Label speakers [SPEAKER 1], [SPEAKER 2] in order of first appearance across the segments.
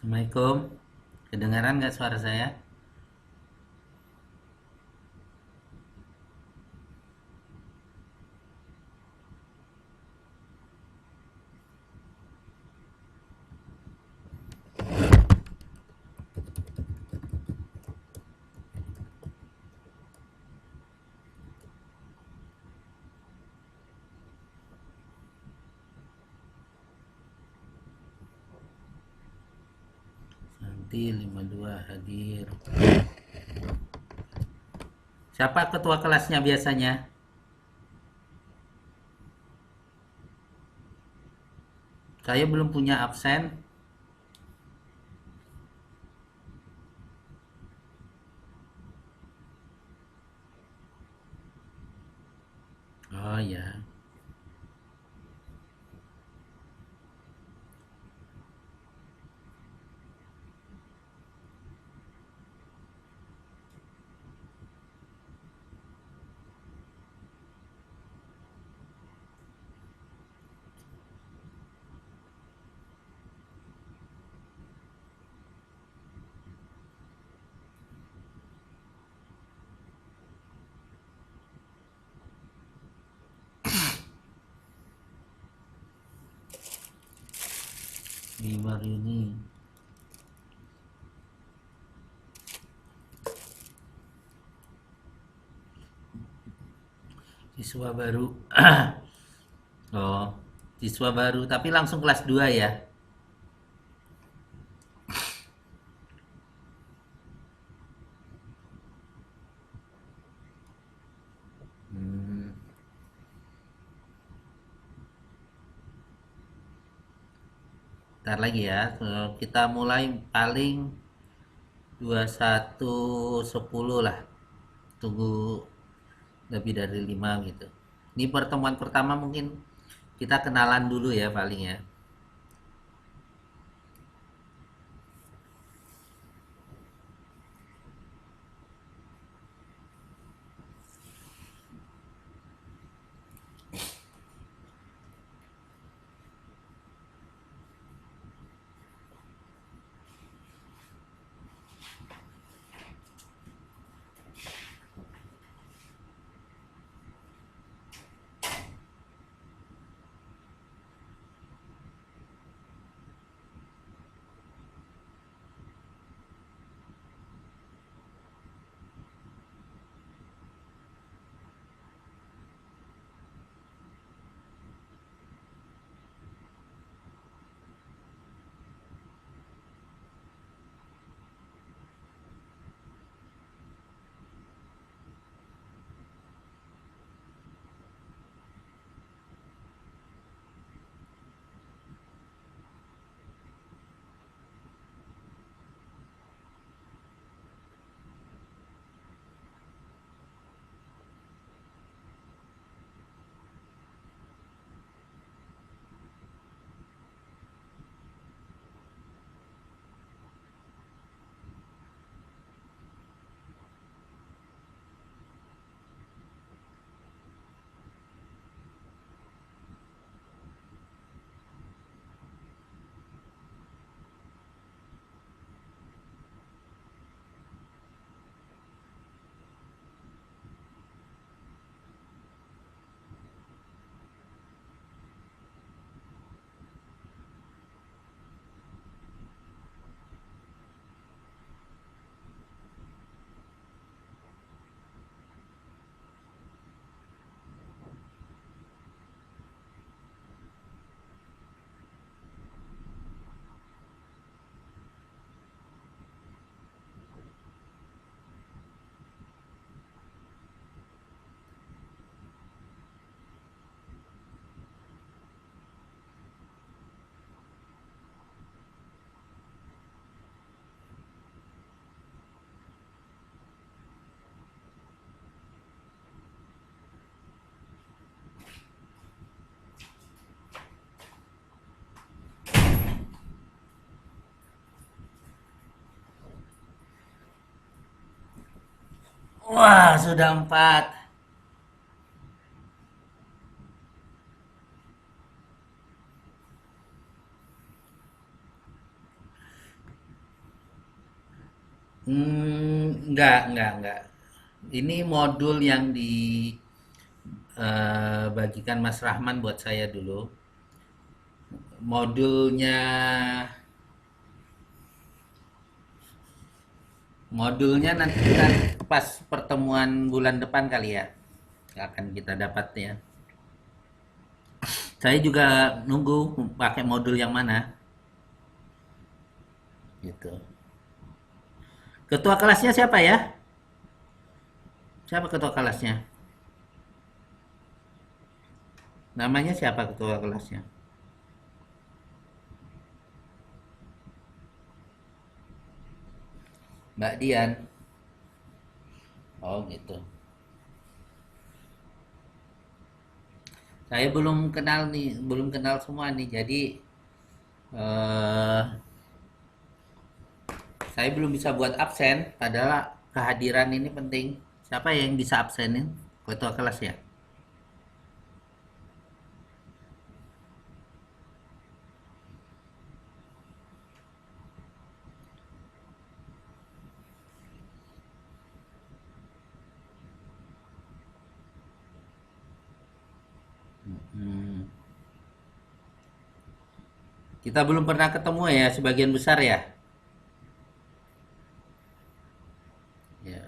[SPEAKER 1] Assalamualaikum. Kedengaran nggak suara saya? Nanti 52 hadir. Siapa ketua kelasnya biasanya? Saya belum punya absen. Oh ya. Di baru ini. Siswa baru. Oh, siswa baru tapi langsung kelas 2 ya. Hmm, ntar lagi ya. Kita mulai paling 21.10 lah. Tunggu lebih dari 5 gitu. Ini pertemuan pertama mungkin kita kenalan dulu ya paling ya. Wah, sudah 4. Enggak. Ini modul yang dibagikan Mas Rahman buat saya dulu. Modulnya, modulnya nanti kita pas pertemuan bulan depan kali ya, akan kita dapat ya. Saya juga nunggu pakai modul yang mana, gitu. Ketua kelasnya siapa ya? Siapa ketua kelasnya? Namanya siapa ketua kelasnya? Mbak Dian. Oh gitu. Saya belum kenal nih, belum kenal semua nih. Jadi eh, saya belum bisa buat absen. Padahal kehadiran ini penting. Siapa yang bisa absenin? Ketua kelas ya. Hmm. Kita belum pernah ketemu ya, sebagian besar ya. Ya,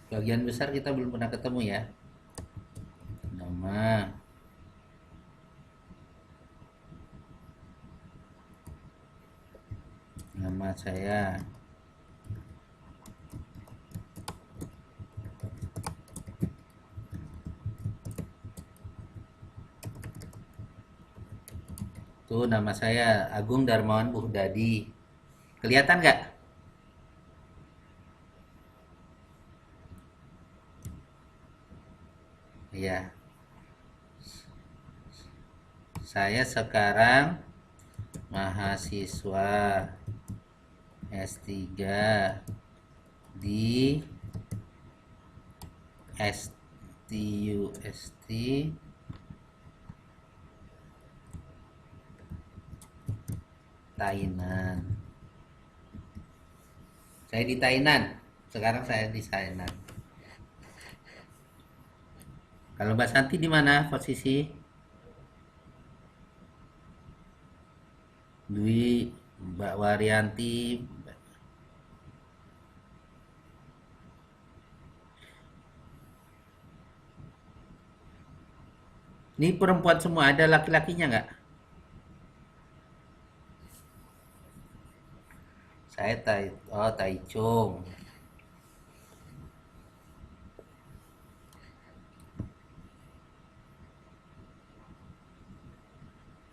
[SPEAKER 1] sebagian besar kita belum pernah ketemu ya. Nama, nama saya. Tuh nama saya Agung Darmawan Buhdadi. Kelihatan nggak? Iya. Saya sekarang mahasiswa S3 di STUST Tainan. Saya di Tainan. Sekarang saya di Tainan. Kalau Mbak Santi di mana posisi? Dwi, Mbak Waryanti. Ini perempuan semua, ada laki-lakinya nggak? Saya Taichung.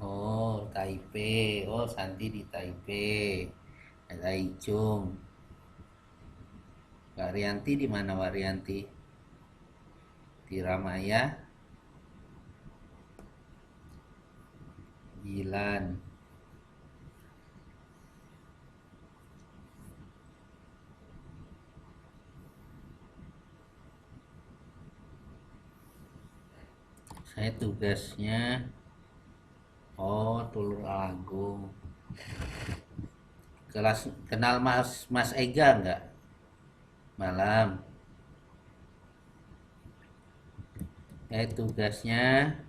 [SPEAKER 1] Oh, Taipei. Oh, Santi di Taipei. Taichung. Waryanti di mana Waryanti? Di Ramaya, Jilan. Saya tugasnya, oh, Tulung Agung. Kelas kenal Mas Ega nggak? Malam. Tugasnya,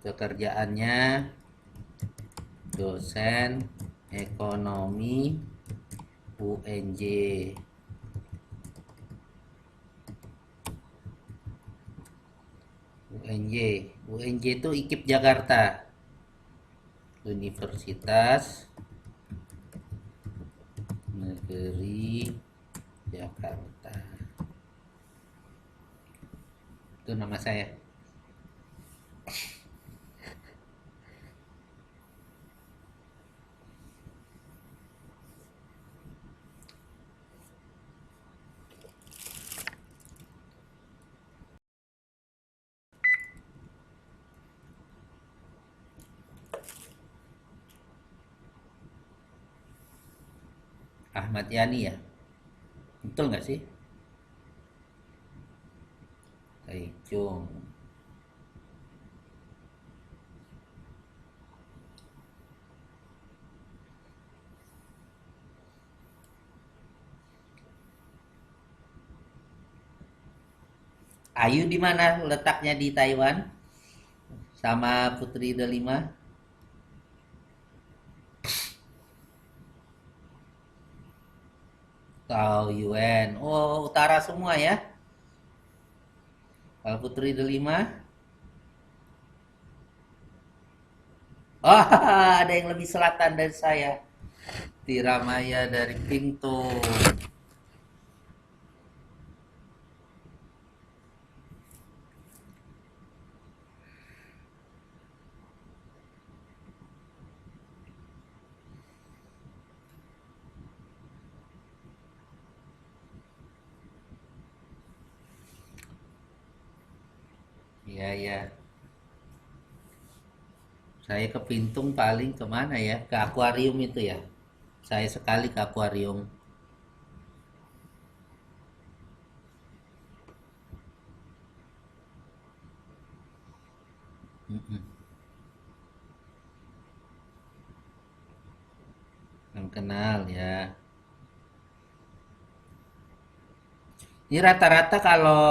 [SPEAKER 1] pekerjaannya dosen ekonomi UNJ. UNJ. UNJ itu IKIP Jakarta. Universitas Negeri Jakarta. Itu nama saya. Ahmad Yani ya. Betul nggak sih? Taichung. Ayu di mana letaknya di Taiwan sama Putri Delima? Taoyuan. Oh, utara semua ya. Kalau Putri Delima? Oh, ada yang lebih selatan dari saya. Tiramaya dari Pintu. Iya, iya. Saya ke Pintung paling kemana ya? Ke akuarium itu ya. Saya sekali ke akuarium. Mm-mm. Yang kenal ya. Ini rata-rata kalau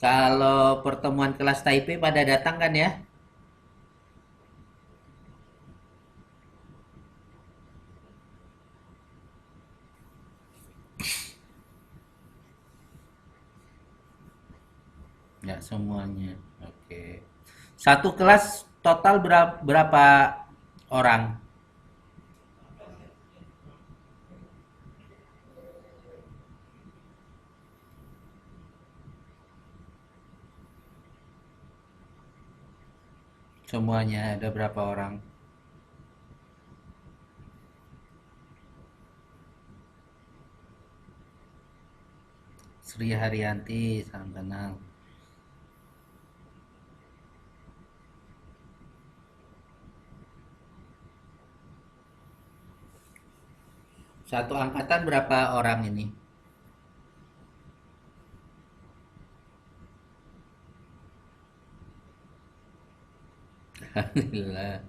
[SPEAKER 1] kalau pertemuan kelas Taipei pada datang kan ya? Nggak semuanya. Oke. Satu kelas total berapa orang? Semuanya ada berapa orang? Sri Haryanti, salam kenal. Satu angkatan berapa orang ini? Alhamdulillah.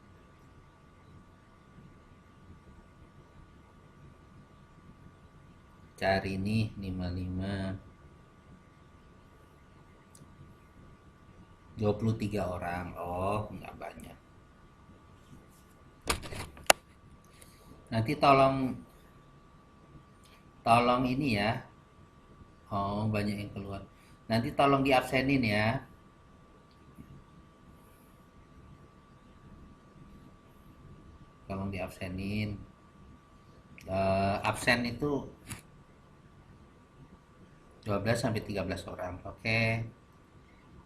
[SPEAKER 1] Cari nih 55. 23 orang. Oh, nggak banyak. Nanti tolong tolong ini ya. Oh, banyak yang keluar. Nanti tolong diabsenin ya. Tolong diabsenin. Absen itu 12 sampai 13 orang. Oke.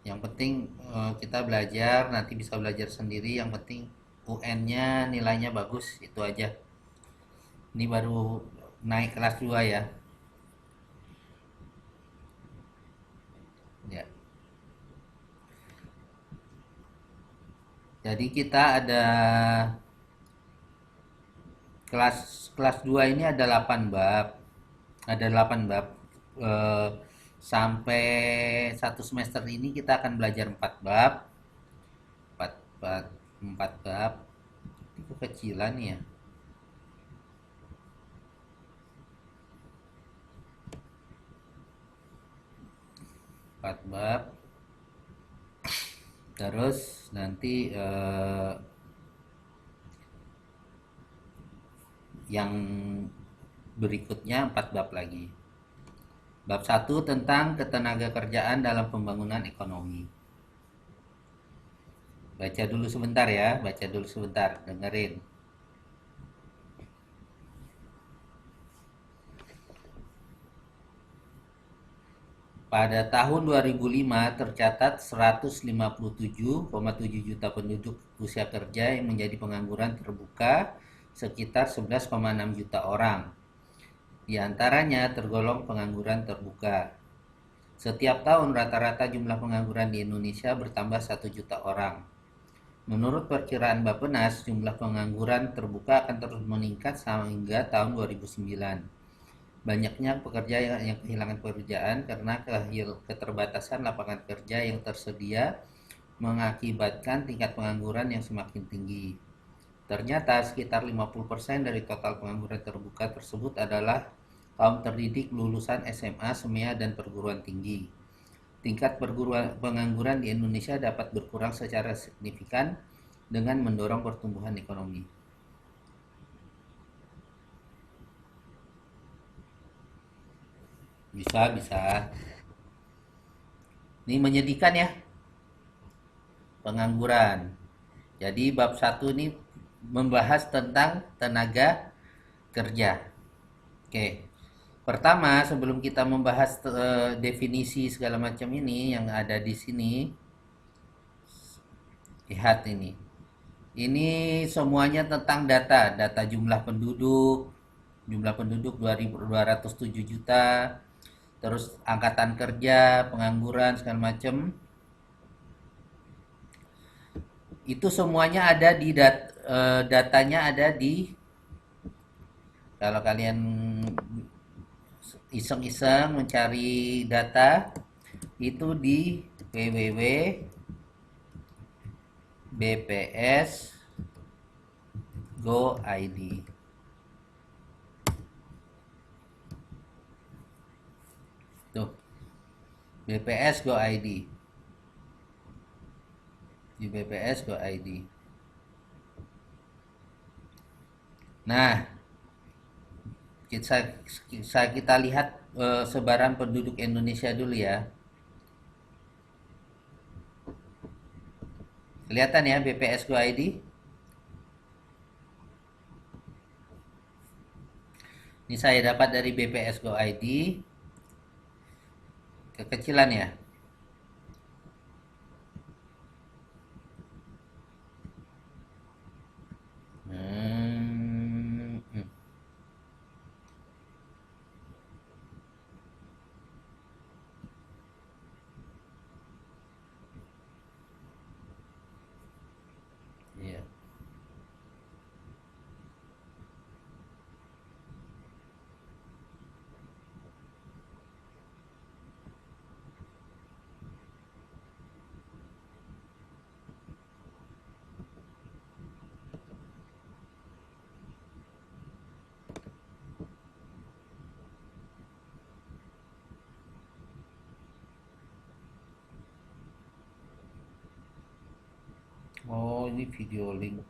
[SPEAKER 1] Yang penting kita belajar, nanti bisa belajar sendiri. Yang penting UN-nya nilainya bagus, itu aja. Ini baru naik kelas 2 ya. Ya. Jadi kita ada kelas kelas 2 ini ada 8 bab. Ada 8 bab. Eh, Sampai satu semester ini kita akan belajar 4 bab. 4 bab, 4 bab. Ini kekecilan ya. 4 bab. Terus nanti yang berikutnya 4 bab lagi. Bab satu tentang ketenaga kerjaan dalam pembangunan ekonomi. Baca dulu sebentar ya, baca dulu sebentar, dengerin. Pada tahun 2005 tercatat 157,7 juta penduduk usia kerja yang menjadi pengangguran terbuka, sekitar 11,6 juta orang. Di antaranya tergolong pengangguran terbuka. Setiap tahun rata-rata jumlah pengangguran di Indonesia bertambah 1 juta orang. Menurut perkiraan Bappenas, jumlah pengangguran terbuka akan terus meningkat hingga tahun 2009. Banyaknya pekerja yang kehilangan pekerjaan karena keterbatasan lapangan kerja yang tersedia mengakibatkan tingkat pengangguran yang semakin tinggi. Ternyata sekitar 50% dari total pengangguran terbuka tersebut adalah kaum terdidik lulusan SMA, SEMEA, dan perguruan tinggi. tingkat pengangguran di Indonesia dapat berkurang secara signifikan dengan mendorong pertumbuhan ekonomi. Bisa. Ini menyedihkan ya, pengangguran. Jadi bab 1 ini membahas tentang tenaga kerja. Oke. Pertama, sebelum kita membahas definisi segala macam ini yang ada di sini, lihat ini. Ini semuanya tentang data jumlah penduduk. Jumlah penduduk 2.207 juta. Terus angkatan kerja, pengangguran segala macam. Itu semuanya ada di datanya ada di, kalau kalian iseng-iseng mencari data itu di www.bps.go.id. Tuh, bps.go.id. Di bps.go.id. Nah, kita lihat sebaran penduduk Indonesia dulu ya. Kelihatan ya bps.go.id? Ini saya dapat dari bps.go.id. Kekecilan ya. Iya. Oh, ini video link.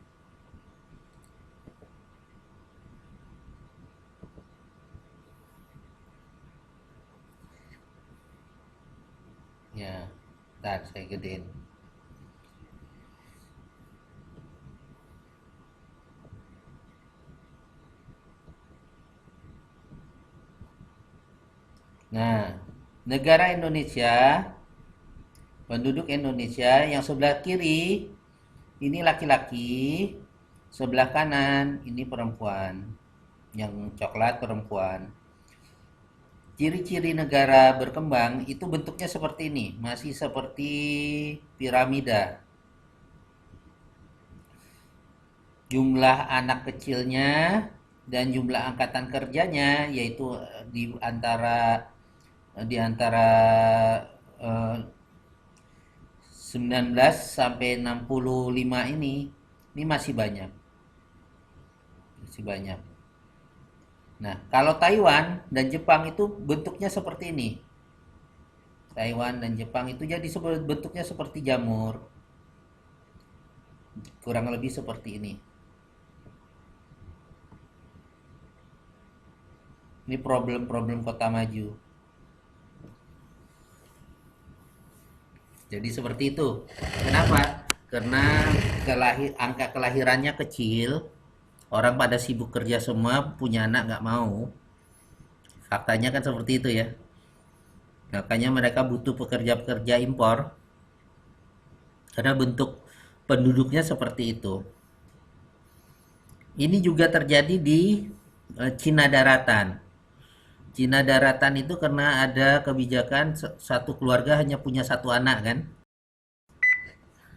[SPEAKER 1] Ya, ntar saya gedein. Nah, negara Indonesia, penduduk Indonesia yang sebelah kiri ini laki-laki, sebelah kanan ini perempuan. Yang coklat perempuan. Ciri-ciri negara berkembang itu bentuknya seperti ini, masih seperti piramida. Jumlah anak kecilnya dan jumlah angkatan kerjanya yaitu di antara 19 sampai 65 ini masih banyak. Masih banyak. Nah, kalau Taiwan dan Jepang itu bentuknya seperti ini. Taiwan dan Jepang itu jadi bentuknya seperti jamur. Kurang lebih seperti ini. Ini problem-problem kota maju. Jadi seperti itu. Kenapa? Karena angka kelahirannya kecil, orang pada sibuk kerja semua, punya anak nggak mau. Faktanya kan seperti itu ya. Makanya mereka butuh pekerja-pekerja impor. Karena bentuk penduduknya seperti itu. Ini juga terjadi di Cina Daratan. Cina Daratan itu karena ada kebijakan satu keluarga hanya punya satu anak kan.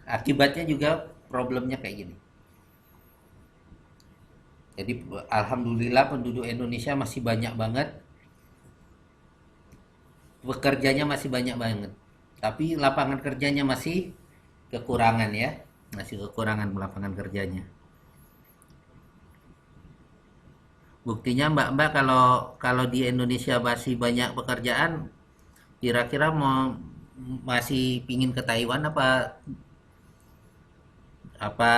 [SPEAKER 1] Akibatnya juga problemnya kayak gini. Jadi alhamdulillah penduduk Indonesia masih banyak banget. Pekerjanya masih banyak banget. Tapi lapangan kerjanya masih kekurangan ya. Masih kekurangan lapangan kerjanya. Buktinya Mbak-mbak kalau di Indonesia masih banyak pekerjaan, kira-kira masih pingin ke Taiwan apa apa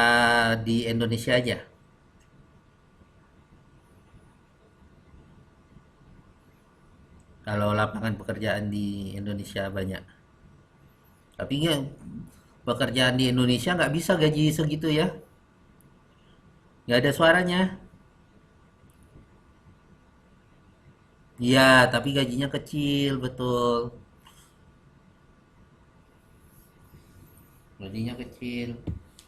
[SPEAKER 1] di Indonesia aja? Kalau lapangan pekerjaan di Indonesia banyak. Tapi ya, pekerjaan di Indonesia nggak bisa gaji segitu ya. Nggak ada suaranya. Iya, tapi gajinya kecil, betul. Gajinya kecil.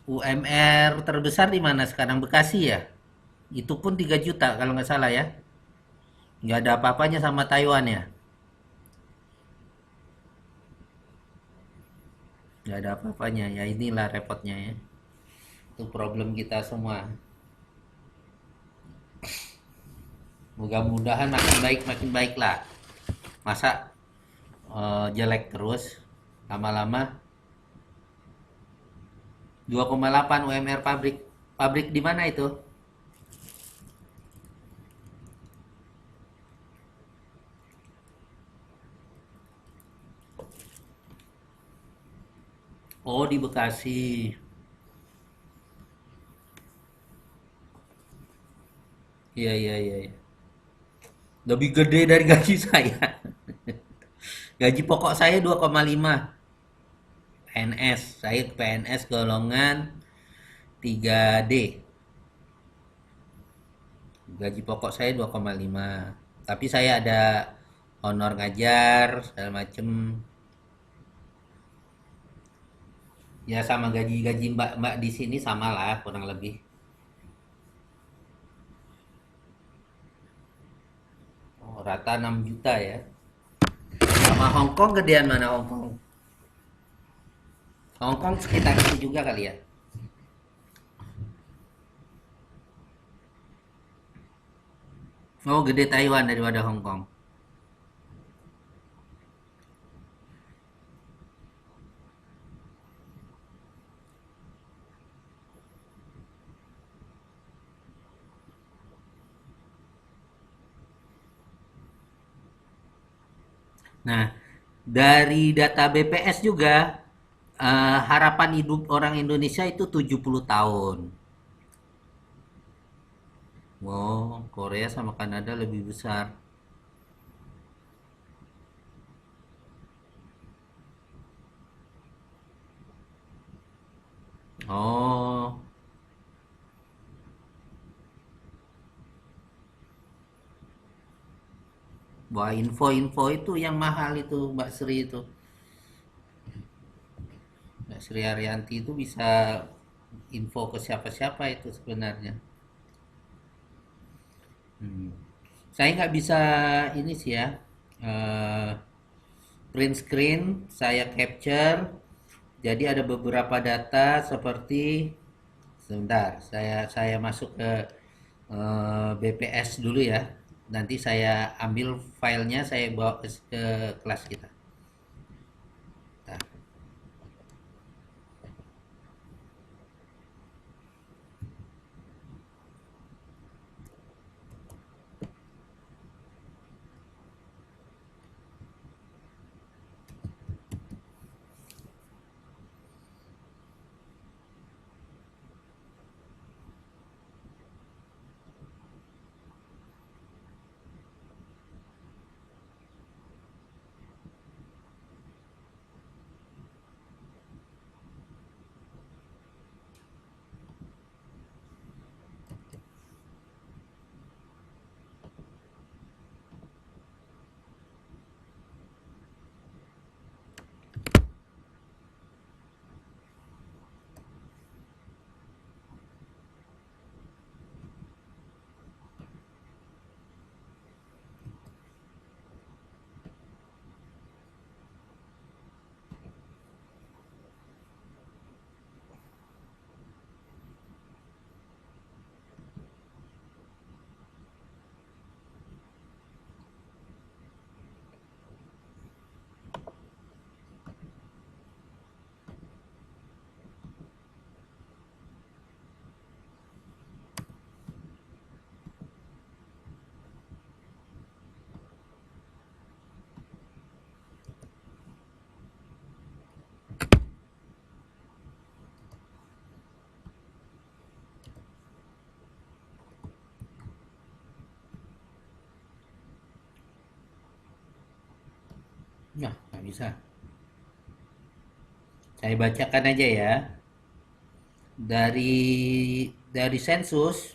[SPEAKER 1] UMR terbesar di mana sekarang? Bekasi ya? Itu pun 3 juta kalau nggak salah ya. Nggak ada apa-apanya sama Taiwan ya. Nggak ada apa-apanya. Ya inilah repotnya ya. Itu problem kita semua. Mudah-mudahan makin baik lah. Masa jelek terus lama-lama 2,8 UMR pabrik. Pabrik di mana itu? Oh, di Bekasi. Iya, iya, iya, iya. Lebih gede dari gaji saya. Gaji pokok saya 2,5 PNS. Saya PNS golongan 3D. Gaji pokok saya 2,5. Tapi saya ada honor ngajar segala macem. Ya sama gaji-gaji mbak-mbak di sini sama lah kurang lebih. Oh, rata 6 juta ya. Sama Hong Kong gedean mana Hong Kong? Hong Kong sekitar itu juga kali ya. Oh, gede Taiwan daripada Hong Kong. Nah, dari data BPS juga harapan hidup orang Indonesia itu 70 tahun. Wow, Korea sama Kanada lebih besar. Oh, wah info-info itu yang mahal itu Mbak Sri itu. Mbak Sri Haryanti itu bisa info ke siapa-siapa itu sebenarnya. Hmm. Saya nggak bisa ini sih ya, eh, print screen, saya capture. Jadi ada beberapa data seperti sebentar, saya masuk ke BPS dulu ya. Nanti saya ambil filenya, saya bawa ke kelas kita. Nah, bisa. Saya bacakan aja ya. Dari sensus,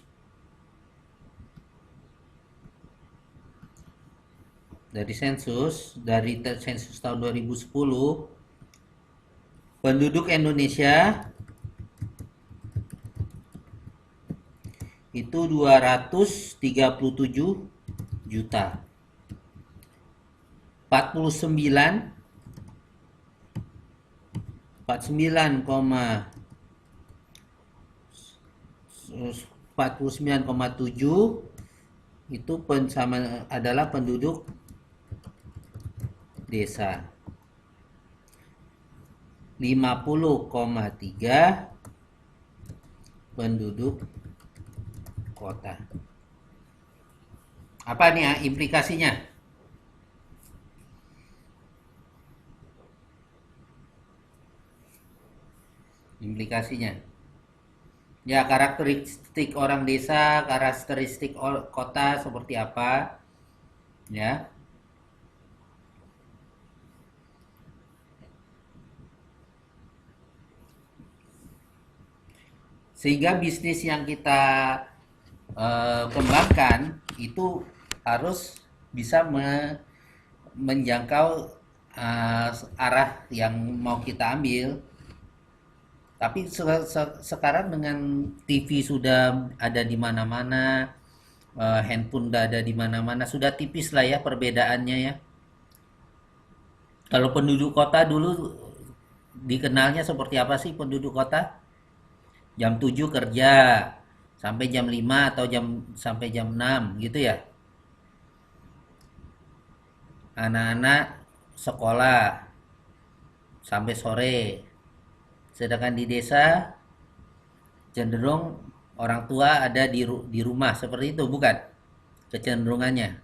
[SPEAKER 1] sensus tahun 2010, penduduk Indonesia itu 237 juta. 49 49,7 itu adalah penduduk desa. 50,3 penduduk kota. Apa nih ya implikasinya? Ya, karakteristik orang desa, karakteristik kota seperti apa? Ya. Sehingga bisnis yang kita kembangkan itu harus bisa menjangkau arah yang mau kita ambil. Tapi sekarang dengan TV sudah ada di mana-mana, handphone sudah ada di mana-mana, sudah tipis lah ya perbedaannya ya. Kalau penduduk kota dulu dikenalnya seperti apa sih penduduk kota? Jam 7 kerja sampai jam 5 atau sampai jam 6 gitu ya. Anak-anak sekolah sampai sore. Sedangkan di desa cenderung orang tua ada di rumah seperti itu, bukan? Kecenderungannya.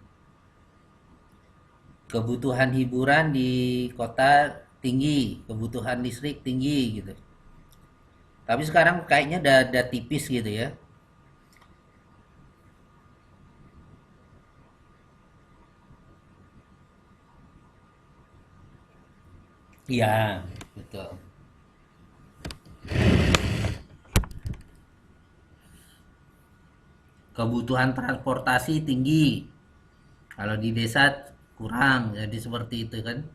[SPEAKER 1] Kebutuhan hiburan di kota tinggi, kebutuhan listrik tinggi gitu. Tapi sekarang kayaknya udah tipis gitu ya. Iya, betul. Kebutuhan transportasi tinggi. Kalau di desa kurang, jadi seperti itu kan.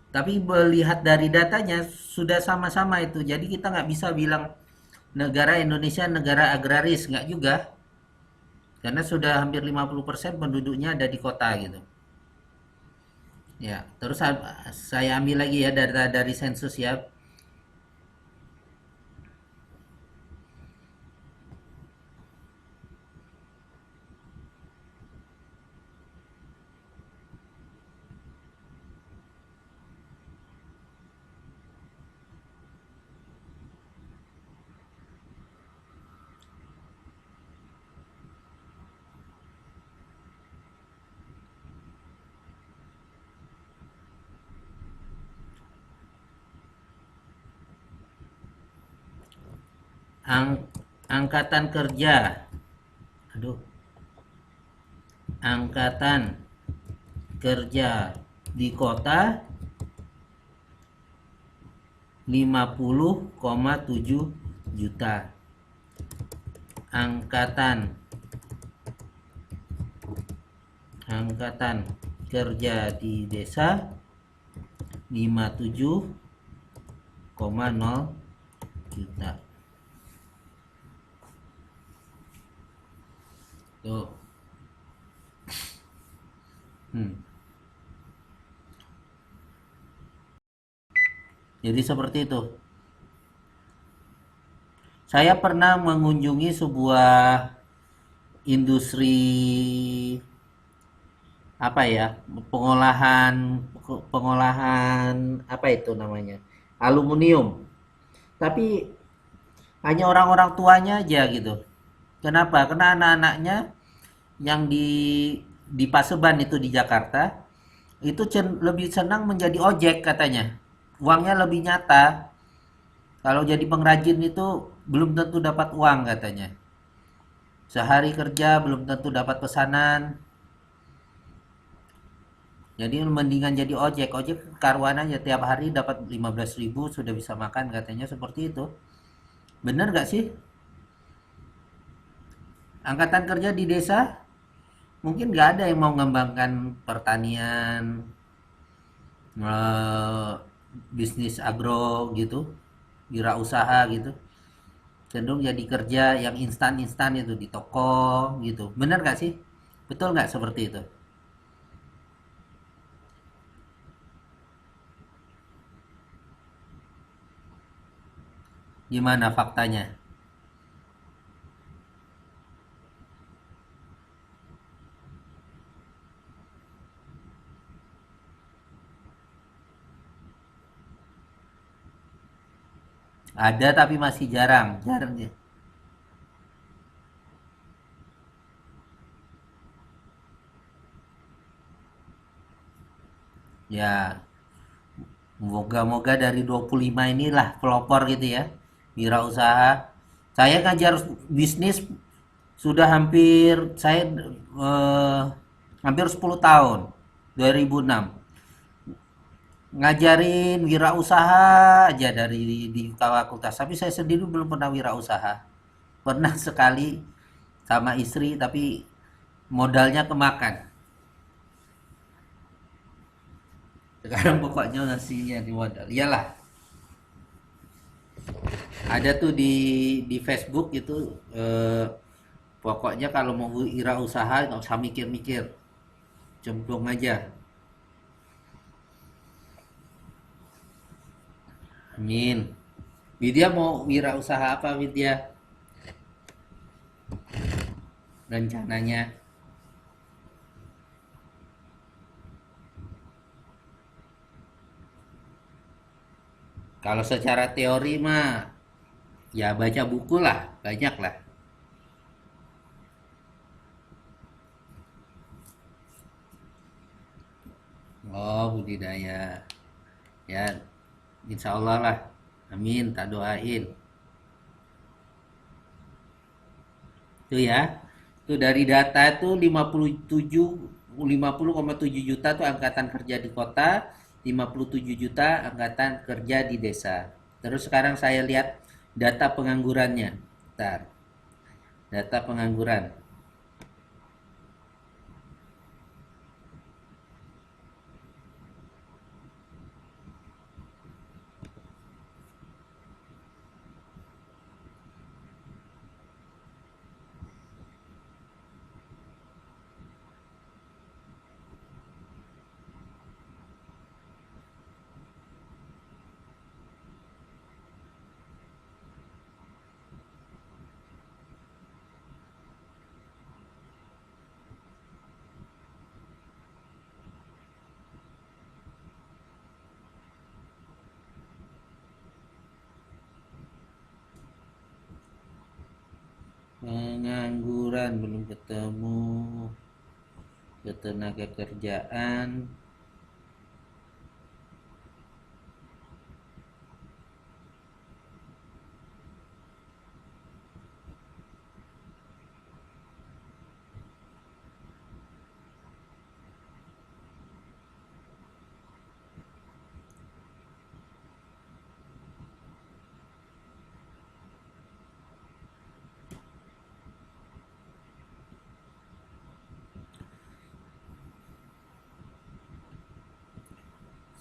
[SPEAKER 1] Tapi melihat dari datanya sudah sama-sama itu. Jadi kita nggak bisa bilang negara Indonesia negara agraris, nggak juga. Karena sudah hampir 50% penduduknya ada di kota gitu. Ya, terus saya ambil lagi ya data dari sensus ya. Angkatan kerja. Aduh. Angkatan kerja di kota 50,7 juta. Angkatan kerja di desa 57,0 juta. Tuh. Jadi seperti itu. Saya pernah mengunjungi sebuah industri apa ya, pengolahan apa itu namanya, aluminium. Tapi hanya orang-orang tuanya aja gitu. Kenapa? Karena anak-anaknya yang di Paseban itu di Jakarta itu lebih senang menjadi ojek katanya. Uangnya lebih nyata. Kalau jadi pengrajin itu belum tentu dapat uang katanya. Sehari kerja belum tentu dapat pesanan. Jadi mendingan jadi ojek. Ojek karuan aja tiap hari dapat 15.000 sudah bisa makan katanya seperti itu. Bener gak sih? Angkatan kerja di desa mungkin gak ada yang mau mengembangkan pertanian, eh, bisnis agro gitu, wirausaha gitu. Cenderung jadi kerja yang instan-instan itu di toko gitu. Bener gak sih? Betul nggak seperti itu? Gimana faktanya? Ada tapi masih jarang, jarang ya. Ya, moga-moga dari 25 inilah pelopor gitu ya, wirausaha. Saya ngajar bisnis sudah hampir 10 tahun, 2006. Ngajarin wirausaha aja dari di fakultas, tapi saya sendiri belum pernah wirausaha. Pernah sekali sama istri, tapi modalnya kemakan. Sekarang pokoknya nasinya di modal. Iyalah, ada tuh di Facebook itu, pokoknya kalau mau wirausaha nggak usah mikir-mikir, cemplung aja. Amin. Widya mau wirausaha apa Widya rencananya? Kalau secara teori mah ya baca buku lah, banyak lah. Oh, budidaya. Ya, insya Allah lah. Amin, tak doain. Itu ya. Itu dari data itu 50,7 juta tuh angkatan kerja di kota, 57 juta angkatan kerja di desa. Terus sekarang saya lihat data penganggurannya. Bentar. Data pengangguran. Pengangguran belum ketemu, ketenaga kerjaan.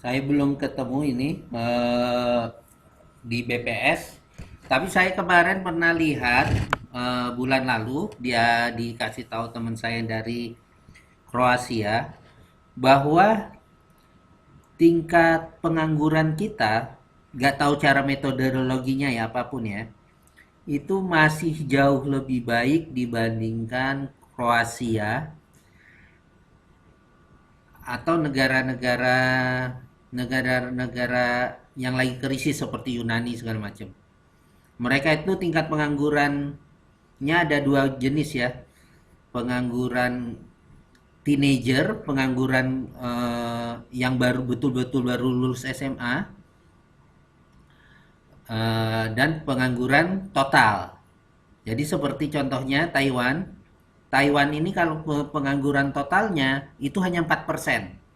[SPEAKER 1] Saya belum ketemu ini, di BPS. Tapi saya kemarin pernah lihat, bulan lalu dia dikasih tahu teman saya dari Kroasia bahwa tingkat pengangguran kita, nggak tahu cara metodologinya ya apapun ya, itu masih jauh lebih baik dibandingkan Kroasia atau negara-negara yang lagi krisis seperti Yunani segala macam. Mereka itu tingkat penganggurannya ada dua jenis ya. Pengangguran teenager, pengangguran yang baru betul-betul baru lulus SMA, dan pengangguran total. Jadi seperti contohnya Taiwan. Taiwan ini kalau pengangguran totalnya itu hanya 4%.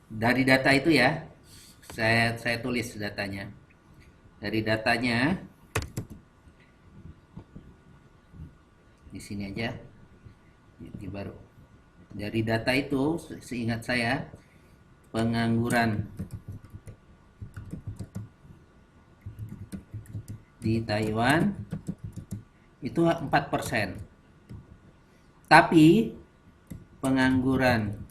[SPEAKER 1] Dari data itu ya, saya tulis datanya. Dari datanya di sini aja, di baru. Dari data itu, seingat saya, pengangguran di Taiwan itu 4%. Tapi pengangguran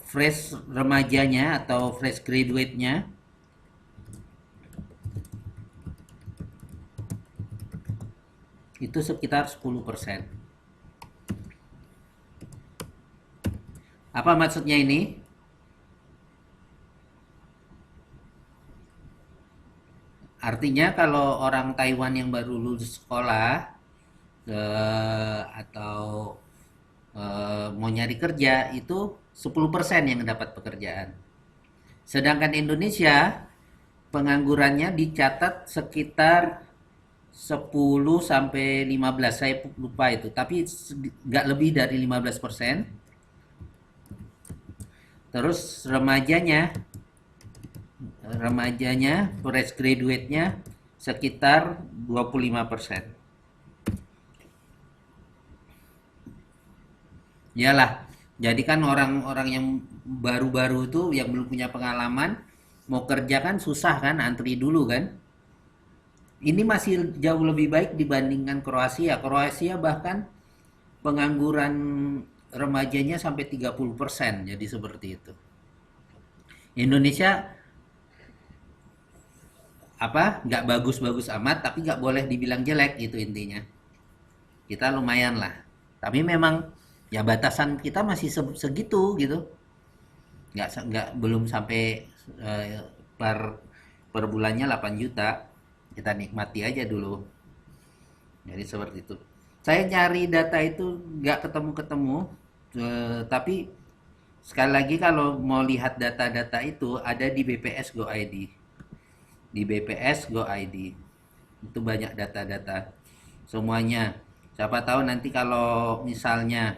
[SPEAKER 1] fresh remajanya atau fresh graduate-nya itu sekitar 10%. Apa maksudnya ini? Artinya kalau orang Taiwan yang baru lulus sekolah atau mau nyari kerja itu 10% yang dapat pekerjaan. Sedangkan Indonesia penganggurannya dicatat sekitar 10 sampai 15, saya lupa itu, tapi nggak lebih dari 15%. Terus remajanya fresh graduate-nya sekitar 25%. Iyalah, jadi kan orang-orang yang baru-baru itu yang belum punya pengalaman mau kerja kan susah kan, antri dulu kan. Ini masih jauh lebih baik dibandingkan Kroasia. Kroasia bahkan pengangguran remajanya sampai 30%, jadi seperti itu. Indonesia apa nggak bagus-bagus amat, tapi nggak boleh dibilang jelek gitu intinya. Kita lumayan lah. Tapi memang ya batasan kita masih segitu gitu. Nggak belum sampai eh, per per bulannya 8 juta. Kita nikmati aja dulu. Jadi seperti itu. Saya nyari data itu nggak ketemu-ketemu, tapi sekali lagi kalau mau lihat data-data itu ada di BPS Go ID. Di BPS Go ID itu banyak data-data semuanya. Siapa tahu nanti kalau misalnya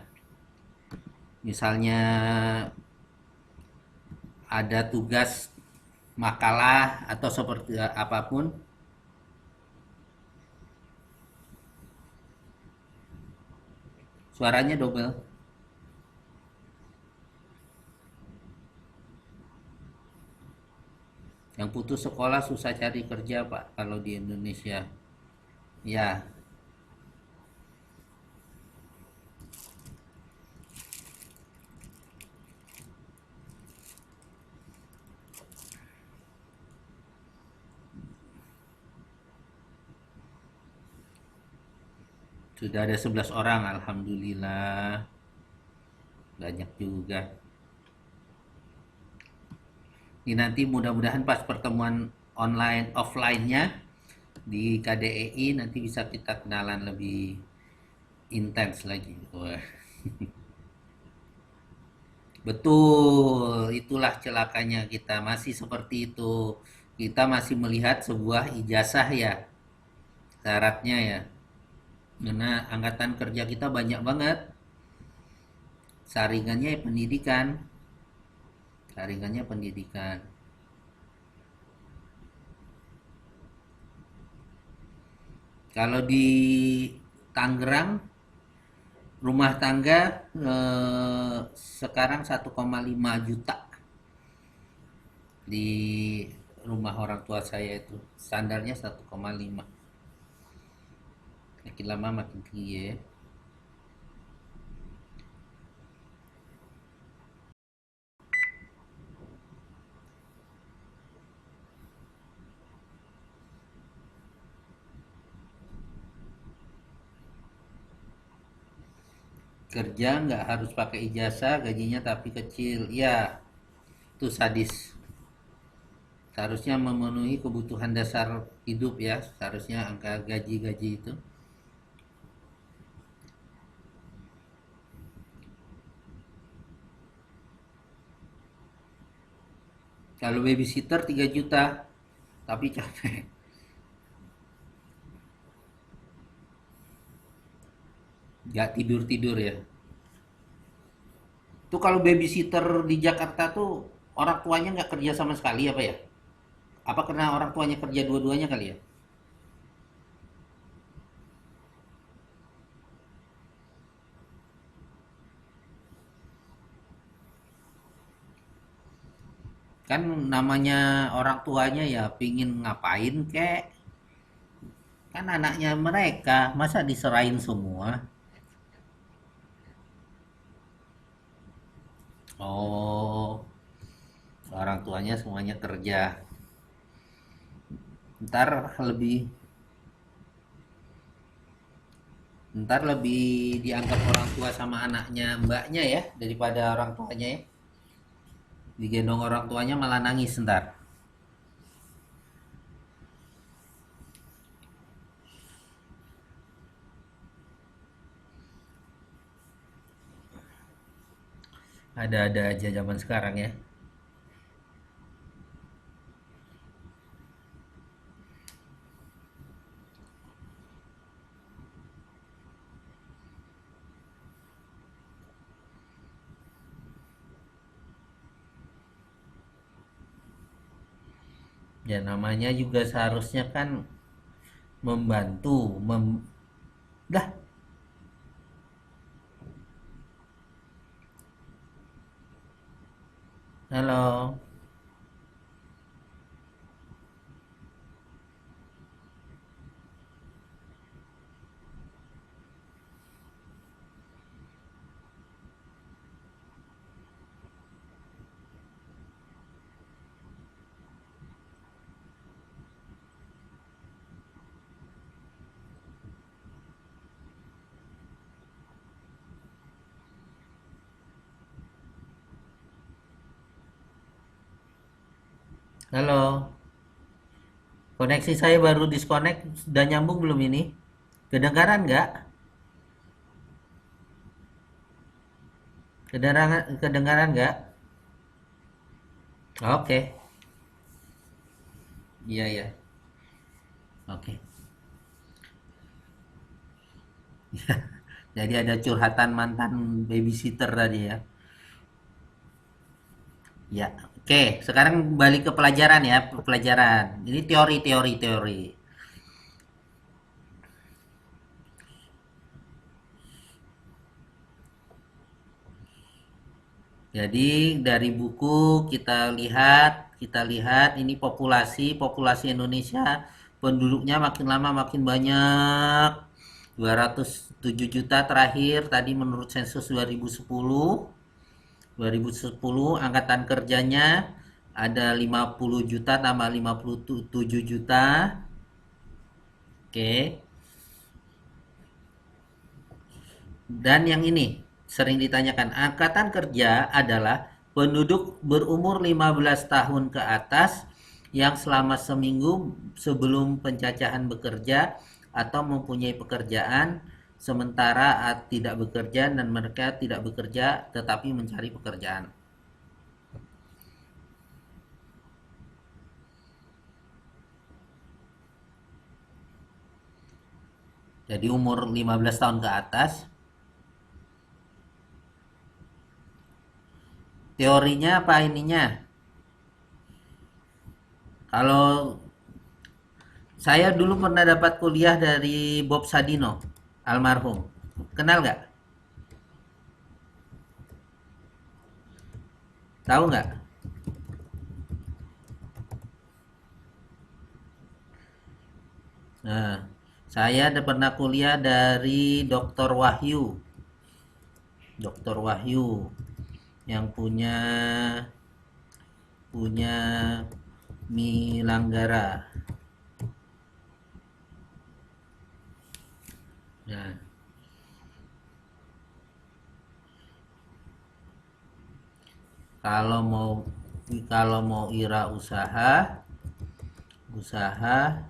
[SPEAKER 1] ada tugas makalah atau seperti apapun. Suaranya double. Yang putus sekolah susah cari kerja, Pak, kalau di Indonesia. Ya, sudah ada 11 orang, alhamdulillah. Banyak juga. Ini nanti mudah-mudahan pas pertemuan online offline-nya di KDEI nanti bisa kita kenalan lebih intens lagi. Wah. Betul, itulah celakanya kita masih seperti itu. Kita masih melihat sebuah ijazah ya, syaratnya ya. Karena angkatan kerja kita banyak banget. Saringannya pendidikan. Saringannya pendidikan. Kalau di Tangerang rumah tangga sekarang 1,5 juta di rumah orang tua saya itu standarnya 1,5, makin lama makin tinggi ya. Kerja nggak harus pakai ijazah, gajinya tapi kecil ya, itu sadis. Seharusnya memenuhi kebutuhan dasar hidup ya, seharusnya angka gaji-gaji itu. Kalau babysitter 3 juta, tapi capek. Nggak tidur-tidur ya. Tuh kalau babysitter di Jakarta tuh orang tuanya nggak kerja sama sekali apa ya? Apa karena orang tuanya kerja dua-duanya kali ya? Kan namanya orang tuanya ya pingin ngapain kek? Kan anaknya mereka, masa diserahin semua? Oh, orang tuanya semuanya kerja. Ntar lebih ntar lebih dianggap orang tua sama anaknya mbaknya ya daripada orang tuanya ya. Digendong orang tuanya malah nangis ntar. Ada-ada aja zaman sekarang ya. Ya namanya juga seharusnya kan membantu, dah, halo. Halo. Koneksi saya baru disconnect, sudah nyambung belum ini? Kedengaran nggak? Kedengaran nggak? Oke. Iya, iya. Oke. Jadi ada curhatan mantan babysitter tadi ya. Ya, oke. Sekarang balik ke pelajaran ya, pelajaran. Ini teori, teori, teori. Jadi dari buku kita lihat ini populasi Indonesia penduduknya makin lama makin banyak. 207 juta terakhir tadi menurut sensus 2010. 2010 angkatan kerjanya ada 50 juta tambah 57 juta. Oke. Dan yang ini sering ditanyakan, angkatan kerja adalah penduduk berumur 15 tahun ke atas yang selama seminggu sebelum pencacahan bekerja atau mempunyai pekerjaan sementara tidak bekerja dan mereka tidak bekerja tetapi mencari pekerjaan. Jadi umur 15 tahun ke atas, teorinya apa ininya? Kalau saya dulu pernah dapat kuliah dari Bob Sadino, almarhum. Kenal nggak? Tahu nggak? Nah, saya ada pernah kuliah dari Dr. Wahyu. Dr. Wahyu yang punya punya Milanggara. Nah, kalau mau kalau mau ira usaha usaha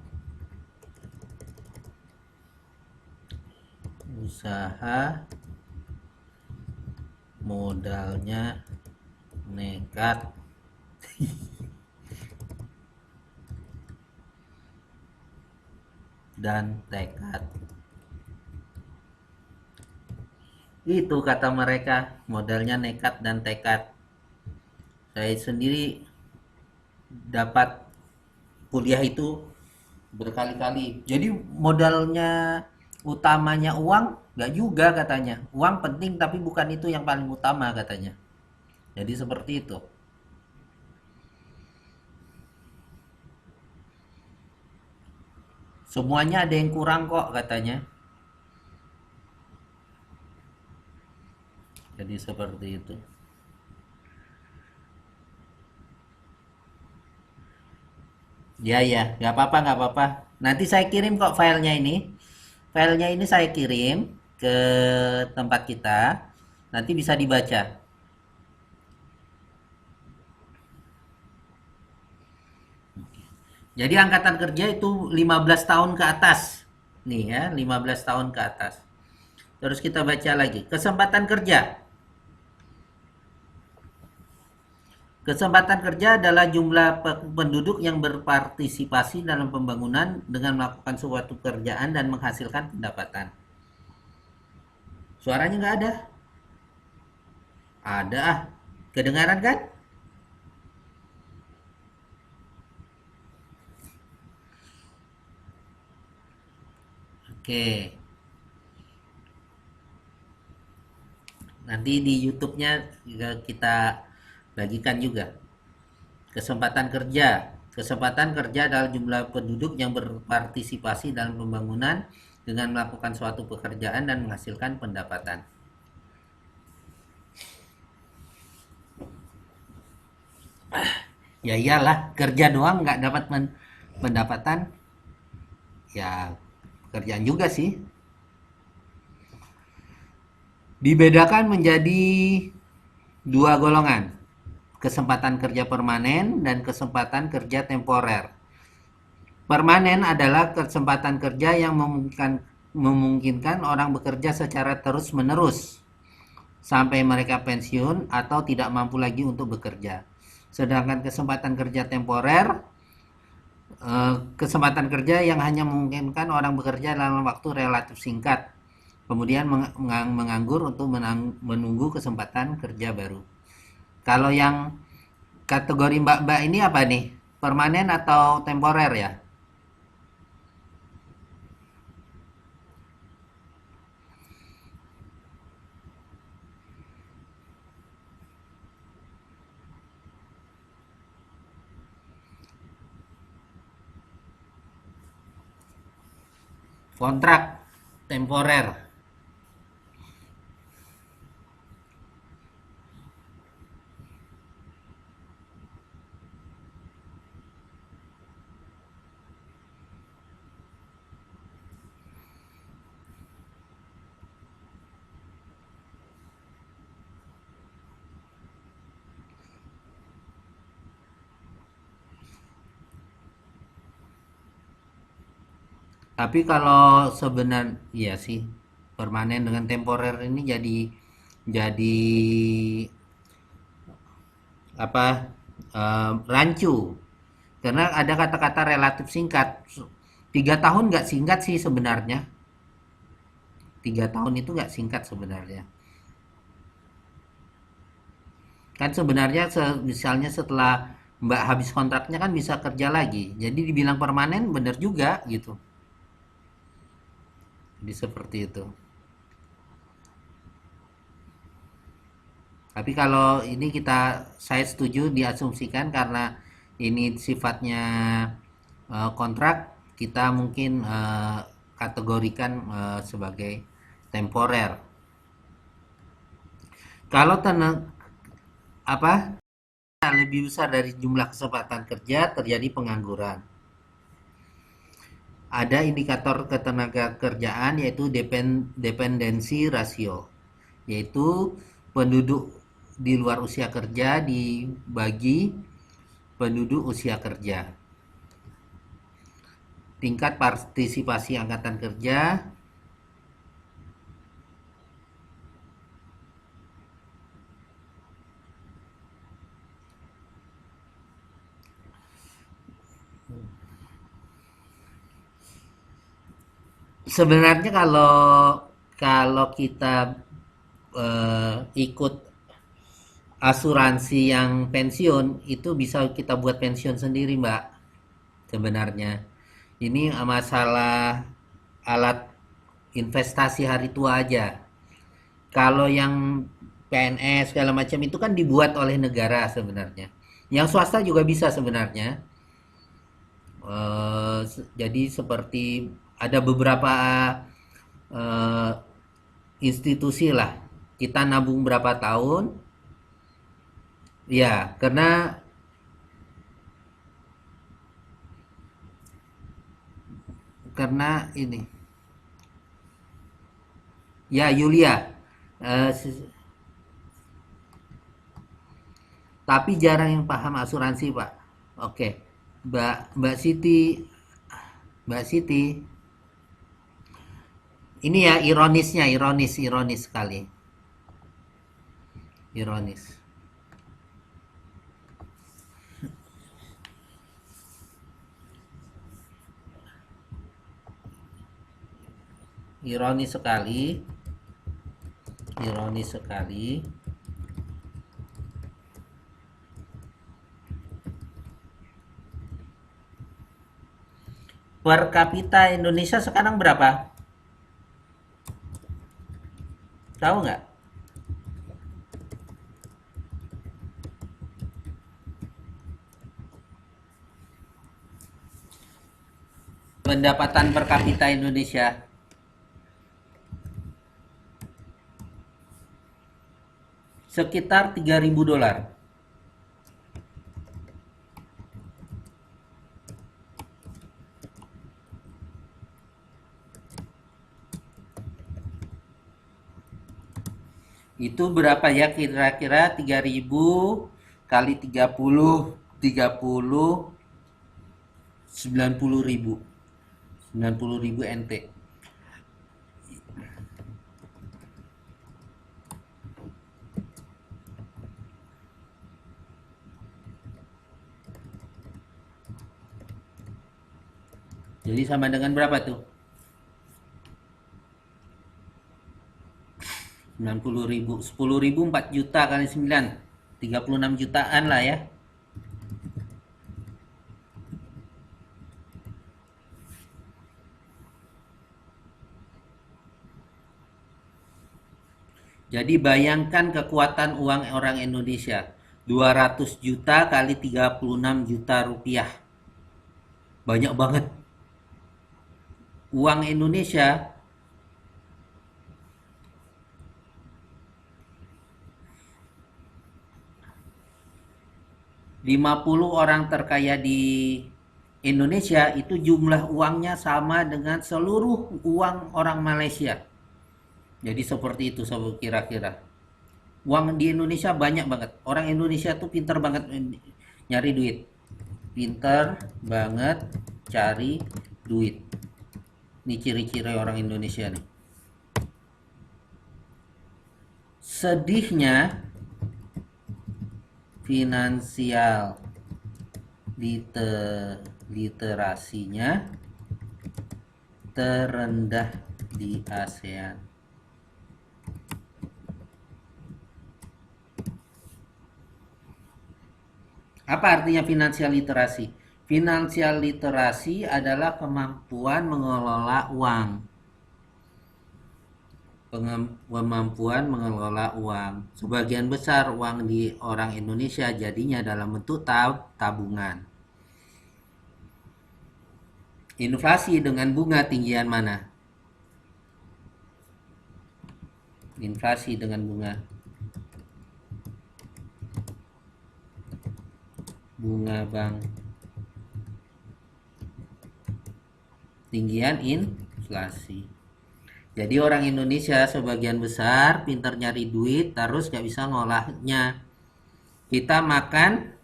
[SPEAKER 1] modalnya nekat dan tekad. Itu kata mereka, modalnya nekat dan tekad. Saya sendiri dapat kuliah itu berkali-kali. Jadi modalnya utamanya uang, nggak juga katanya. Uang penting tapi bukan itu yang paling utama katanya. Jadi seperti itu. Semuanya ada yang kurang kok katanya. Jadi seperti itu. Ya ya, nggak apa-apa nggak apa-apa. Nanti saya kirim kok filenya ini. Filenya ini saya kirim ke tempat kita. Nanti bisa dibaca. Jadi angkatan kerja itu 15 tahun ke atas. Nih ya, 15 tahun ke atas. Terus kita baca lagi. Kesempatan kerja. Kesempatan kerja adalah jumlah penduduk yang berpartisipasi dalam pembangunan dengan melakukan suatu pekerjaan dan menghasilkan pendapatan. Suaranya nggak ada? Ada ah. Kedengaran kan? Oke. Nanti di YouTube-nya kita bagikan juga. Kesempatan kerja. Kesempatan kerja adalah jumlah penduduk yang berpartisipasi dalam pembangunan dengan melakukan suatu pekerjaan dan menghasilkan pendapatan. Ya iyalah, kerja doang nggak dapat pendapatan. Ya kerjaan juga sih. Dibedakan menjadi dua golongan. Kesempatan kerja permanen dan kesempatan kerja temporer. Permanen adalah kesempatan kerja yang memungkinkan orang bekerja secara terus-menerus sampai mereka pensiun atau tidak mampu lagi untuk bekerja. Sedangkan kesempatan kerja temporer, kesempatan kerja yang hanya memungkinkan orang bekerja dalam waktu relatif singkat, kemudian menganggur untuk menunggu kesempatan kerja baru. Kalau yang kategori mbak-mbak ini apa nih? Permanen atau temporer ya? Kontrak temporer. Tapi kalau sebenarnya iya sih, permanen dengan temporer ini jadi apa, rancu. Karena ada kata-kata relatif singkat. 3 tahun nggak singkat sih sebenarnya. 3 tahun itu nggak singkat sebenarnya. Kan sebenarnya misalnya setelah Mbak habis kontraknya kan bisa kerja lagi. Jadi dibilang permanen bener juga gitu. Jadi seperti itu. Tapi kalau ini saya setuju diasumsikan karena ini sifatnya kontrak, kita mungkin kategorikan sebagai temporer. Kalau apa lebih besar dari jumlah kesempatan kerja terjadi pengangguran. Ada indikator ketenaga kerjaan yaitu dependensi rasio, yaitu penduduk di luar usia kerja dibagi penduduk usia kerja. Tingkat partisipasi angkatan kerja sebenarnya kalau kalau kita ikut asuransi yang pensiun, itu bisa kita buat pensiun sendiri, Mbak, sebenarnya. Ini masalah alat investasi hari tua aja. Kalau yang PNS segala macam itu kan dibuat oleh negara sebenarnya. Yang swasta juga bisa sebenarnya. Jadi seperti ada beberapa eh, institusi lah. Kita nabung berapa tahun, ya karena ini, ya Yulia. Eh, tapi jarang yang paham asuransi, Pak. Oke, Mbak Siti, Mbak Siti, ini ya ironisnya, ironis sekali, ironis, ironis sekali, ironis sekali. Per kapita Indonesia sekarang berapa? Tahu nggak? Pendapatan per kapita Indonesia sekitar 3.000 dolar. Itu berapa ya kira-kira? 3.000 kali 30 90.000. 90.000 NT. Jadi sama dengan berapa tuh? 90.000. 10.000 4 juta kali 9. 36 jutaan lah ya. Jadi bayangkan kekuatan uang orang Indonesia. 200 juta kali 36 juta rupiah. Banyak banget. Uang Indonesia 50 orang terkaya di Indonesia itu jumlah uangnya sama dengan seluruh uang orang Malaysia. Jadi seperti itu kira-kira. Uang di Indonesia banyak banget. Orang Indonesia tuh pinter banget nyari duit. Pinter banget cari duit. Ini ciri-ciri orang Indonesia nih. Sedihnya finansial literasinya terendah di ASEAN. Apa artinya finansial literasi? Finansial literasi adalah kemampuan mengelola uang. Kemampuan mengelola uang. Sebagian besar uang di orang Indonesia jadinya dalam bentuk tabungan. Inflasi dengan bunga tinggian mana? Inflasi dengan bunga bank. Tinggian inflasi. Jadi orang Indonesia sebagian besar pintar nyari duit, terus gak bisa ngolahnya. Kita makan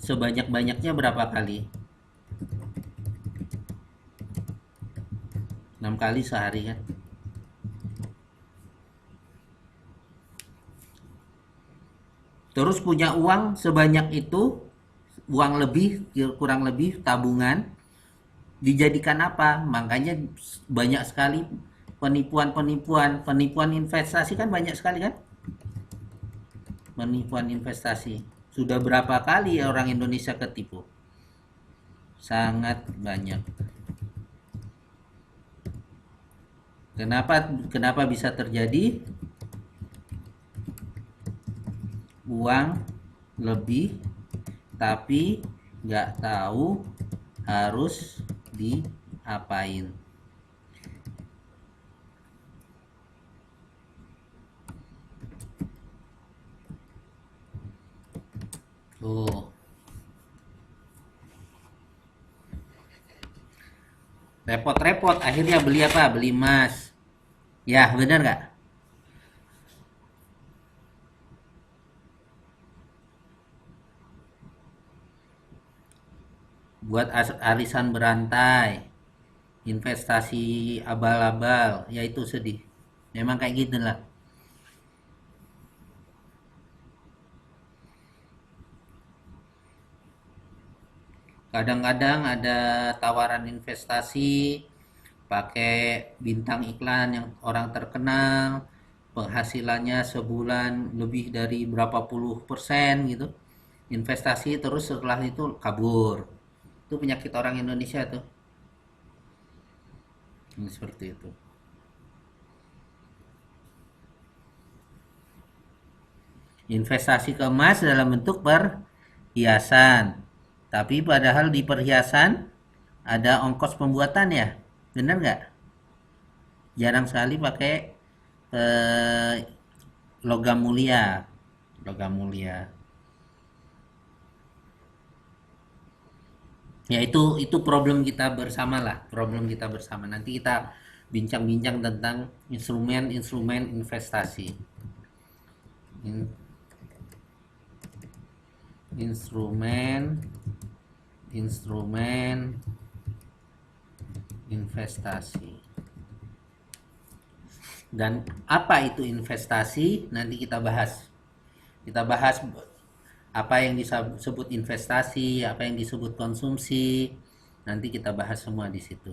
[SPEAKER 1] sebanyak-banyaknya berapa kali? 6 kali sehari kan? Terus punya uang sebanyak itu, uang lebih, kurang lebih tabungan, dijadikan apa? Makanya banyak sekali penipuan investasi kan banyak sekali kan? Penipuan investasi. Sudah berapa kali orang Indonesia ketipu? Sangat banyak. Kenapa bisa terjadi? Uang lebih tapi nggak tahu harus diapain. Tuh. Repot-repot akhirnya beli apa? Beli emas. Ya, benar nggak? Buat arisan berantai, investasi abal-abal, ya itu sedih. Memang kayak gitu lah. Kadang-kadang ada tawaran investasi pakai bintang iklan yang orang terkenal, penghasilannya sebulan lebih dari berapa puluh persen gitu. Investasi terus setelah itu kabur. Itu penyakit orang Indonesia tuh. Ini seperti itu. Investasi ke emas dalam bentuk perhiasan. Tapi padahal di perhiasan ada ongkos pembuatan ya. Bener nggak? Jarang sekali pakai eh, logam mulia. Logam mulia. Ya itu problem kita bersama lah, problem kita bersama. Nanti kita bincang-bincang tentang instrumen-instrumen investasi. In- instrumen instrumen investasi. Dan apa itu investasi? Nanti kita bahas. Kita bahas apa yang disebut investasi, apa yang disebut konsumsi. Nanti kita bahas semua di situ.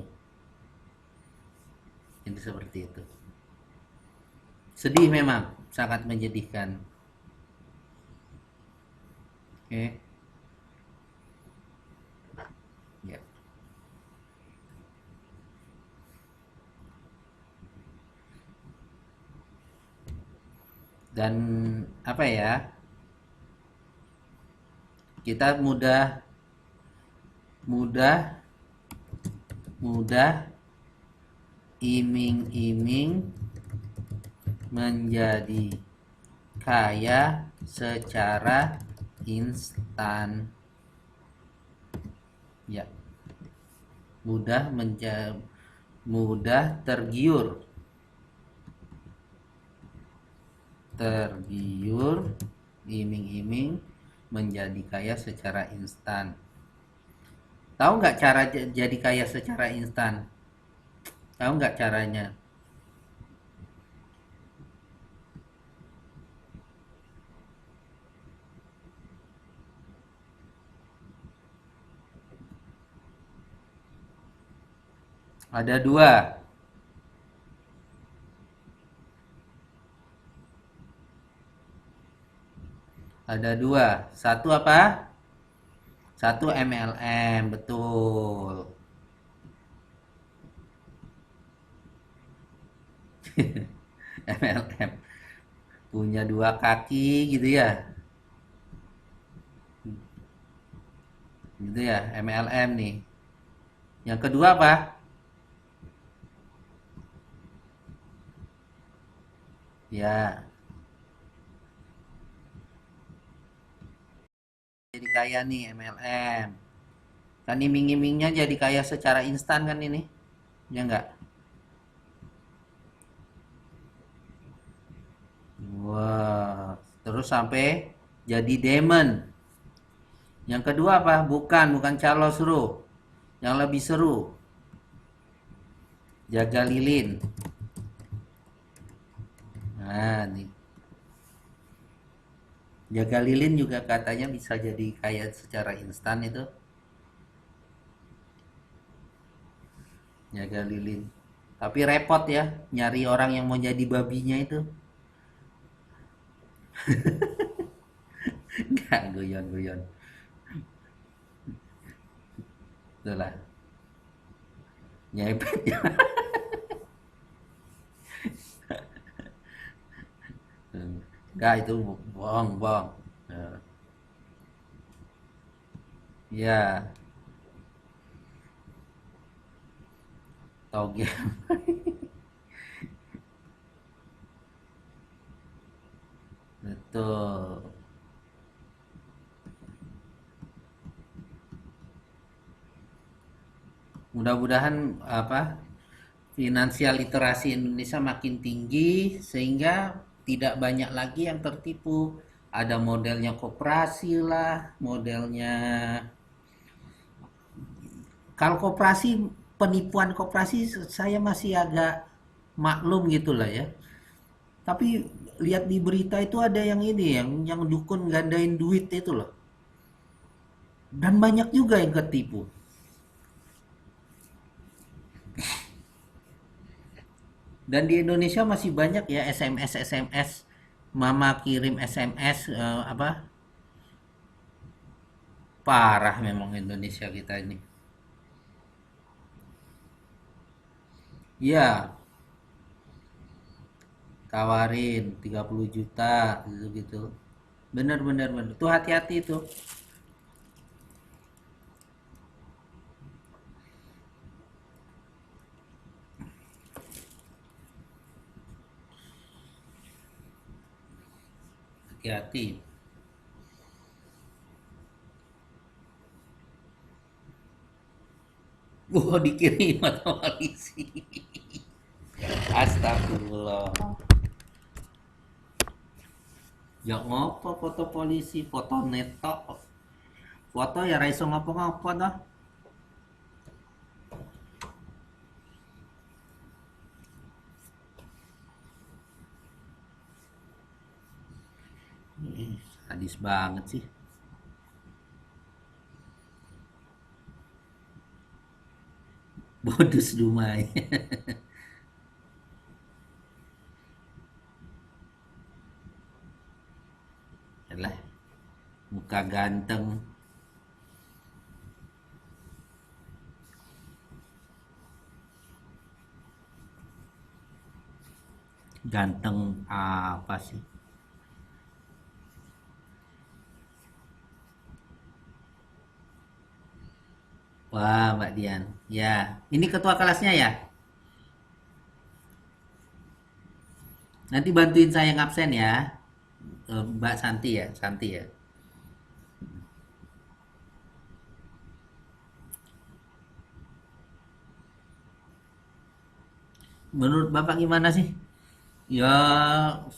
[SPEAKER 1] Jadi seperti itu. Sedih memang, sangat menyedihkan. Oke. Ya. Dan apa ya? Kita mudah mudah mudah iming-iming menjadi kaya secara instan. Ya, mudah tergiur iming-iming menjadi kaya secara instan. Tahu nggak cara jadi kaya secara instan? Tahu nggak caranya? Ada dua. Ada dua. Satu apa? Satu MLM, betul. MLM. Punya dua kaki gitu ya. Gitu ya, MLM nih. Yang kedua apa? Ya, jadi kaya nih MLM. Kan iming-imingnya jadi kaya secara instan kan ini? Ya enggak? Wah, terus sampai jadi demon. Yang kedua apa? Bukan calo seru. Yang lebih seru, jaga lilin. Nah, nih. Jaga lilin juga katanya bisa jadi kaya secara instan itu. Jaga lilin. Tapi repot ya, nyari orang yang mau jadi babinya itu. Nggak, guyon-guyon. Itulah, nyepet ya. Nggak, itu bohong, bohong. Eh, Ya, toge. Betul. Mudah-mudahan apa finansial literasi Indonesia makin tinggi sehingga tidak banyak lagi yang tertipu. Ada modelnya koperasi lah, modelnya kalau koperasi, penipuan koperasi saya masih agak maklum gitu lah ya. Tapi lihat di berita itu ada yang ini yang dukun gandain duit itu loh. Dan banyak juga yang ketipu. Dan di Indonesia masih banyak ya SMS mama kirim SMS apa parah memang Indonesia kita ini. Iya, tawarin 30 juta gitu gitu. Bener bener bener. Tuh hati-hati tuh. Hati-hati. Wah, dikirim sama polisi. Astagfirullah. Ya ngopo foto polisi, foto neto. Foto ya raiso ngopo-ngopo dah. Sadis banget sih. Bodus Dumai. Yalah, muka ganteng. Ganteng apa sih? Wah, Mbak Dian. Ya, ini ketua kelasnya ya? Nanti bantuin saya ngabsen ya. Mbak Santi ya, Santi ya. Menurut Bapak gimana sih? Ya,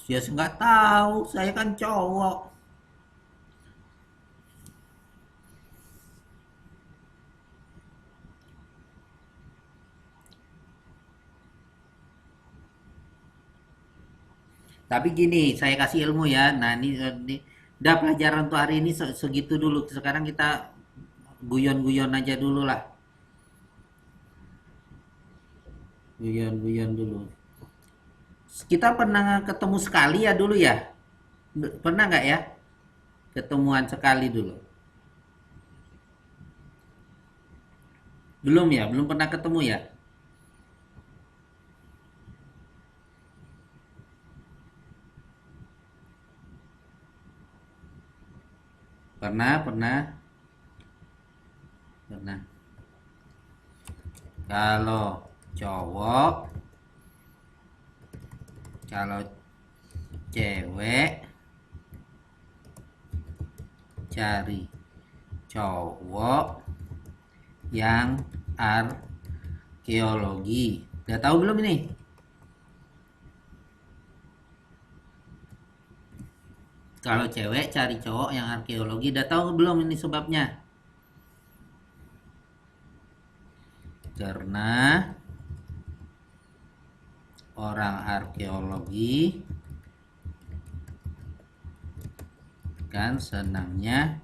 [SPEAKER 1] saya nggak tahu. Saya kan cowok. Tapi gini, saya kasih ilmu ya. Nah, ini udah pelajaran untuk hari ini segitu dulu. Sekarang kita guyon-guyon aja dulu lah. Guyon-guyon dulu. Kita pernah ketemu sekali ya dulu ya? Pernah nggak ya? Ketemuan sekali dulu. Belum ya? Belum pernah ketemu ya? Pernah, pernah, pernah. Kalau cowok, kalau cewek cari cowok yang arkeologi. Udah tahu belum ini? Kalau cewek cari cowok yang arkeologi, udah tahu belum ini sebabnya? Karena orang arkeologi kan senangnya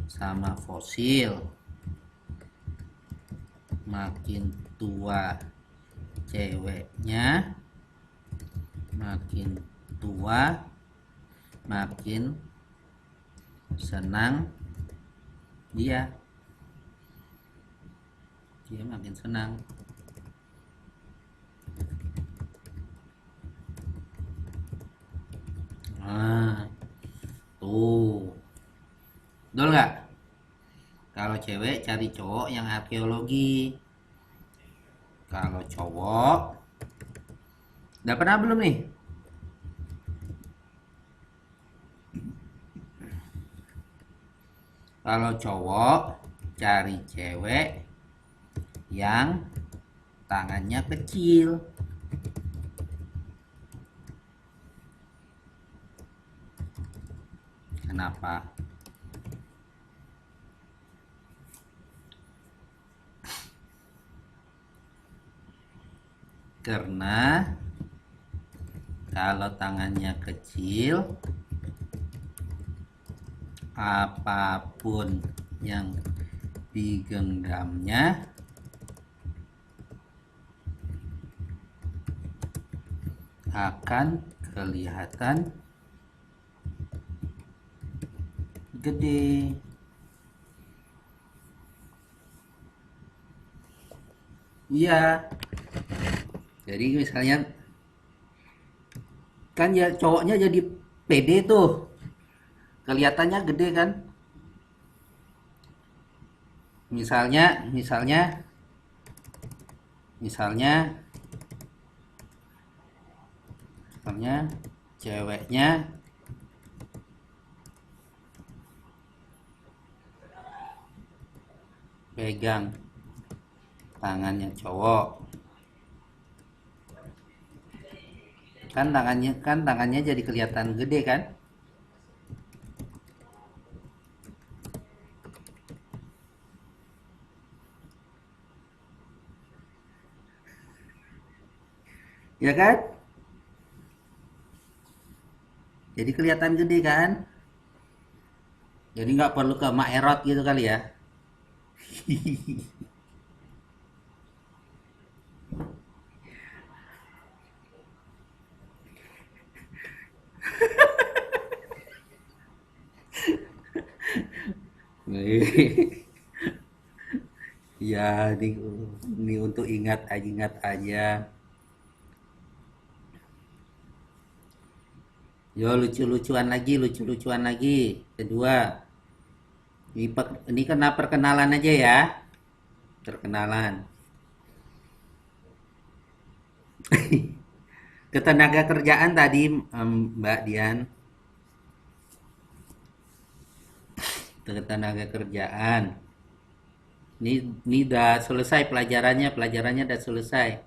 [SPEAKER 1] sama fosil. Makin tua ceweknya makin tua makin senang dia makin senang. Tuh betul nggak? Kalau cewek cari cowok yang arkeologi. Kalau cowok udah pernah belum nih? Kalau cowok cari cewek yang tangannya kecil. Kenapa? Karena kalau tangannya kecil, apapun yang digenggamnya akan kelihatan gede. Iya. Jadi misalnya kan ya cowoknya jadi pede tuh. Kelihatannya gede kan? Misalnya ceweknya pegang tangannya cowok. Tangannya jadi kelihatan gede kan? Ya kan? Jadi kelihatan gede kan? Jadi nggak perlu ke Mak Erot gitu kali ya. Ya, ini untuk ingat aja. Yo, lucu-lucuan lagi. Kedua, ini kena perkenalan aja ya. Perkenalan. Ketenaga kerjaan tadi, Mbak Dian. Ketenaga kerjaan. Ini udah selesai pelajarannya udah selesai.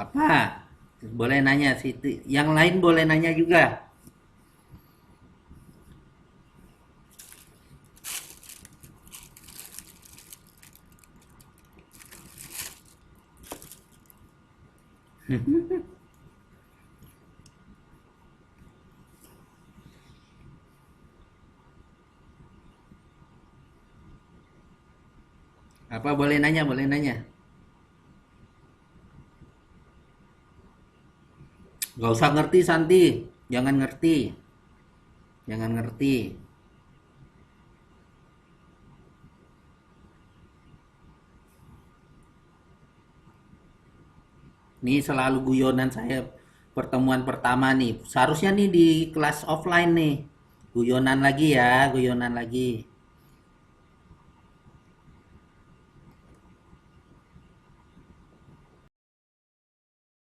[SPEAKER 1] Apa? Boleh nanya Siti. Yang lain boleh nanya juga. Apa boleh nanya? Gak usah ngerti Santi, jangan ngerti. Ini selalu guyonan saya pertemuan pertama nih. Seharusnya nih di kelas offline nih. Guyonan lagi ya, guyonan lagi.